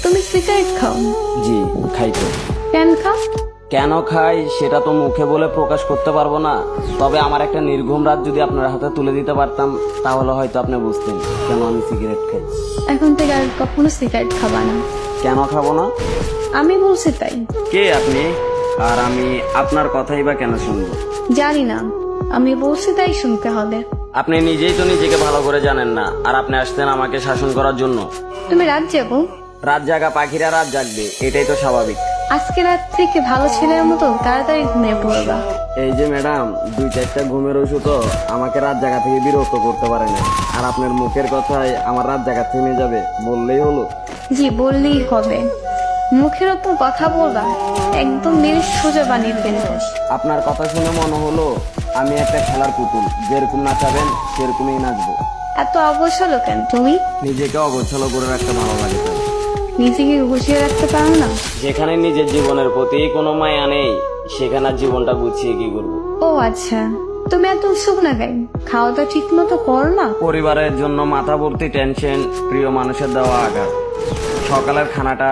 তুমি সিগারেট খাও? জি খাই তো। কেন খাও? কেন খাই সেটা তো মুখে বলে প্রকাশ করতে পারবো না, তবে আমার একটা নির্ঘুম রাত যদি আপনার হাতে তুলে দিতে পারতাম তাহলে হয়তো আপনি বুঝতেন কেন আমি সিগারেট খাই। এখন থেকে আর কখনো সিগারেট খাবা না। কেন খাবো না? আমি বলছি তাই। কে আপনি? আর আমি আপনার কথাই বা কেন শুনবো? জানি না, আমি বলছি তাই শুনতে হবে। আপনি নিজেই তো নিজেকে ভালো করে জানেন না, আর আপনি আসতেন আমাকে শাসন করার জন্য। তুমি রাত যাবো? রাত জাগা পাখিরা রাত জাগবে, এটাই তো স্বাভাবিক। আজকে রাত থেকে ভালো ছেলের মতো তাড়াতাড়ি ঘুমিয়ে পড়বা। এই যে ম্যাডাম, 2-4টা ঘুমের ওষুধও আমাকে রাত জাগা থেকে বিরক্ত করতে পারে না, আর আপনার মুখের কথায় আমার রাত জাগা থেমে যাবে বললেই হলো। জি বললেই হবে। মুখের ওপর কথা বলবা, একদম মেরে সোজা বানিয়ে ফেলবো। আপনার কথা শুনে মনে হলো আমি একটা খেলার পুতুল, যেরকম নাচাবেন সেরকমই নাচবো। এত অবসর কেন তুমি? নিজেকে অগোছালো করে রাখতে ভালো লাগে তাই। নিজেকে গুছিয়ে রাখতে পারো না? যেখানে নিজের জীবনের প্রতি কোনো মায়া নেই সেখানে আর জীবনটা গুছিয়ে কি করবো? ও আচ্ছা, তুমি এত উৎসুক না কেন? খাওয়া দাওয়া ঠিক মতো করো না? পরিবারের জন্য মাথা ভর্তি টেনশন, প্রিয় মানুষের দেওয়া আঘাত। সকালের খানাটা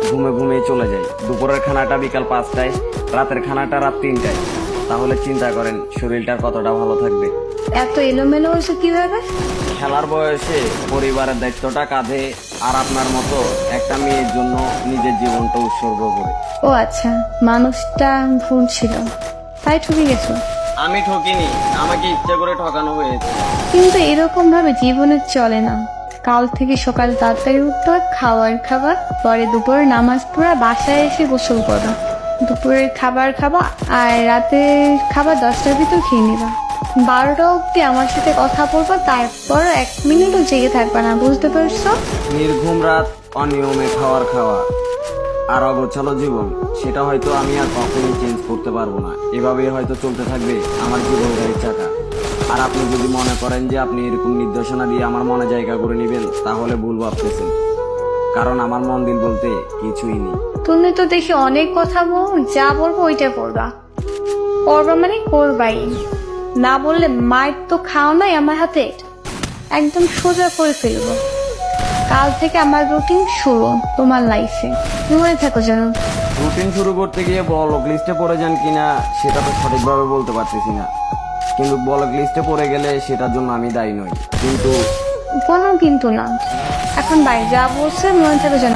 ঘুমে ঘুমিয়ে চলে যায়, দুপুরের খানাটা বিকাল 5টায়, রাতের খানাটা রাত 3টায়। তাহলে চিন্তা করেন শরীরটা কতটা ভালো থাকবে। এত এলোমেলো হয়েছে কিভাবে? খেলার বয়সে পরিবারের দায়িত্বটা কাঁধে, আর আপনার মতো একটা মেয়ের জন্য নিজের জীবনটা উৎসর্গ করে। ও আচ্ছা, মানুষটা ভুল ছিল তাই ঠকে গেছো। আমি ঠকিনি, আমাকে ইচ্ছা করে ঠকানো হয়েছে। কিন্তু এরকম ভাবে জীবনে চলে না। কাল থেকে সকাল তাড়াতাড়ি উঠতে হয়, খাবার পরে দুপুরে নামাজ পড়া, বাসায় এসে গোসল করবা, দুপুরের খাবার খাবা, আর রাতের খাবার 10টার ভিতর খেয়ে নিবা। 12টা অব্দি আমার সাথে কথা বলবা, তারপর 1 মিনিটও জেগে থাকবা না, বুঝতে পারছো? নির্ঘুম রাত, অনিয়মে খাওয়া আর অগোছালো জীবন, সেটা হয়তো আমি আর কখনোই চেঞ্জ করতে পারবো না। এভাবেই হয়তো চলতে থাকবে আমার জীবন গাড়ির চাকা। আর আপনি যদি মনে করেন যে আপনি এরকম নির্দেশনা দিয়ে আমার মনে জায়গা করে নেবেন তাহলে ভুল ভাবতেছেন, কারণ আমার মন দিল বলতে কিছুই নেই। তুমি তো দেখি অনেক কথা বল, যা বলবো ওইটা করবা। করবা মানে করবাই, না বললে মায়ের তো খাও নাই আমার হাতে, একদম সোজা করে ফেলবো। কাল থেকে আমার রুটিন শুরু তোমার লাইফে, মনে থাকো যেন। রুটিন শুরু করতে গিয়ে ব্লক লিস্টে পড়ে যান কিনা সেটা তো সঠিকভাবে বলতে পারতেছি না, কিন্তু ব্লক লিস্টে পড়ে গেলে সেটার জন্য আমি দায়ী নই। কিন্তু কোনো কিন্তু না, এখন বাইরে যা বলছে মনে থাকো যেন।